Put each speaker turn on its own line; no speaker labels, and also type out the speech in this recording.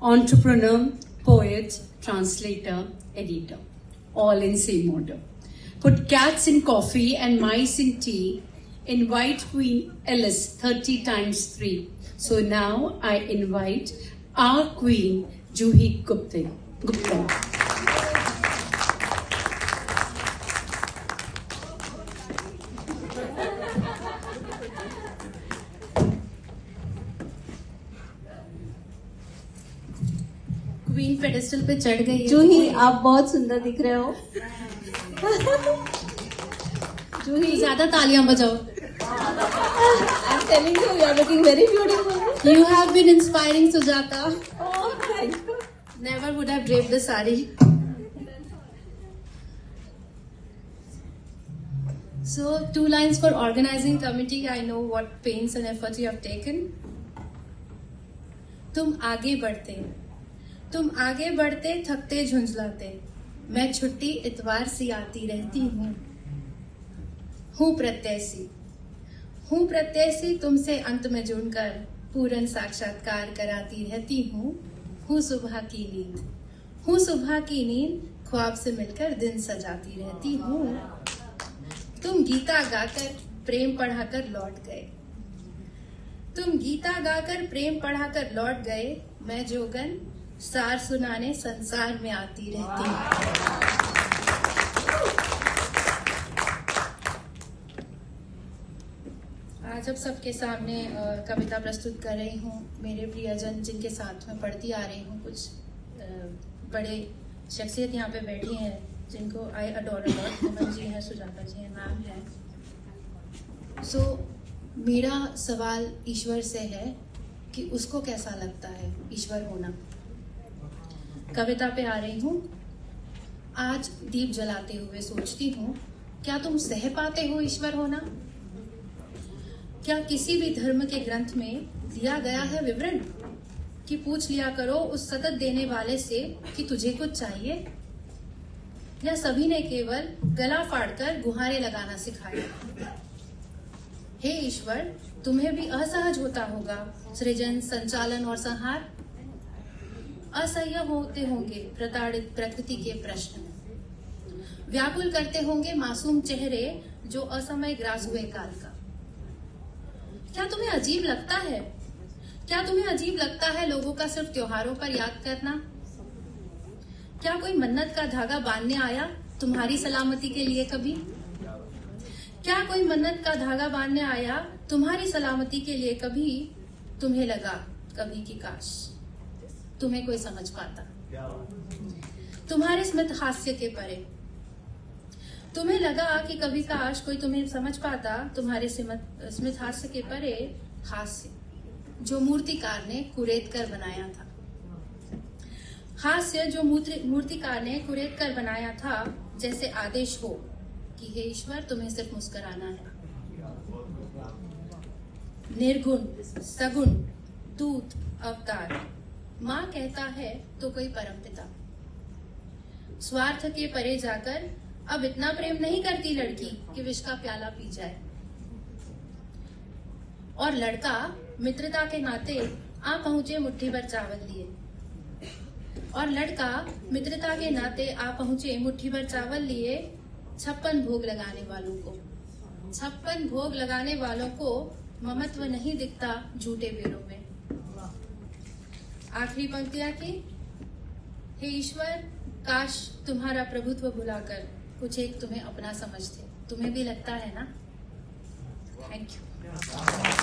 entrepreneur, poet, translator, editor, all in same order. Put cats in coffee and mice in tea. Invite Queen Alice 30 times 3. So now I invite our Queen Juhi Gupta. Queen pedestal पे चढ़ गई है।
जूही, आप बहुत सुंदर दिख रहे हो। जूही,
ज्यादा तालियां बजाओ।
I'm telling you, you are looking very beautiful.
You have been inspiring, Sujata.
Oh, thank you.
Never would have draped the sari. So, 2 lines for organizing committee. I know what pains and efforts you have taken. तुम आगे बढ़ते थकते झुंझलाते, मैं छुट्टी इतवार सी आती रहती हूँ प्रत्याशी तुमसे अंत में जुड़कर पूर्ण साक्षात्कार कराती रहती हूँ सुबह की नींद ख्वाब से मिलकर दिन सजाती रहती हूँ। तुम गीता गाकर प्रेम पढ़ाकर लौट गए, मैं जोगन सार सुनाने संसार में आती रहती हूँ। आज अब सबके सामने कविता प्रस्तुत कर रही हूँ। मेरे प्रियजन जिनके साथ में पढ़ती आ रही हूँ, कुछ बड़े शख्सियत यहाँ पे बैठी हैं जिनको आई अडोर अलॉट। हेमन जी हैं, सुजाता जी हैं, मैम है। सो मेरा सवाल ईश्वर से है कि उसको कैसा लगता है ईश्वर होना। कविता पे आ रही हूँ। आज दीप जलाते हुए सोचती हूँ, क्या तुम सह पाते हो ईश्वर होना? क्या किसी भी धर्म के ग्रंथ में दिया गया है विवरण कि पूछ लिया करो उस सतत देने वाले से कि तुझे कुछ चाहिए? या सभी ने केवल गला फाड़कर गुहारे लगाना सिखाया? हे ईश्वर, तुम्हें भी असहज होता होगा सृजन, संचालन और संहार। असह्य होते होंगे प्रताड़ित प्रकृति के प्रश्न, व्याकुल करते होंगे मासूम चेहरे जो असमय ग्रास हुए काल का। क्या तुम्हें अजीब लगता है लोगों का सिर्फ त्योहारों पर याद करना? क्या कोई मन्नत का धागा बांधने आया तुम्हारी सलामती के लिए कभी? क्या कोई मन्नत का धागा बांधने आया तुम्हारी सलामती के लिए कभी? तुम्हें लगा कभी कि काश तुम्हें कोई समझ पाता, तुम्हारे स्मित हास्य के परे। तुम्हें लगा कि कभी काश कोई तुम्हें समझ पाता, तुम्हारे स्मित हास्य के परे। हास्य जो मूर्तिकार ने कुरेद कर बनाया था, हास्य जो मूर्तिकार ने कुरेद कर बनाया था, जैसे आदेश हो कि हे ईश्वर तुम्हें सिर्फ मुस्कुराना है। निर्गुण सगुण दूत अवतार, माँ कहता है तो कोई परमपिता। स्वार्थ के परे जाकर अब इतना प्रेम नहीं करती लड़की कि विष का प्याला पी जाए। और लड़का मित्रता के नाते आ पहुंचे मुट्ठी भर चावल लिए। और लड़का मित्रता के नाते आ पहुंचे मुट्ठी भर चावल लिए। 56 भोग लगाने वालों को ममत्व नहीं दिखता झूठे बेरों में। आखिरी पंक्तियां की, हे ईश्वर, काश तुम्हारा प्रभुत्व भुलाकर कुछ एक तुम्हें अपना समझते। तुम्हें भी लगता है ना? Thank you.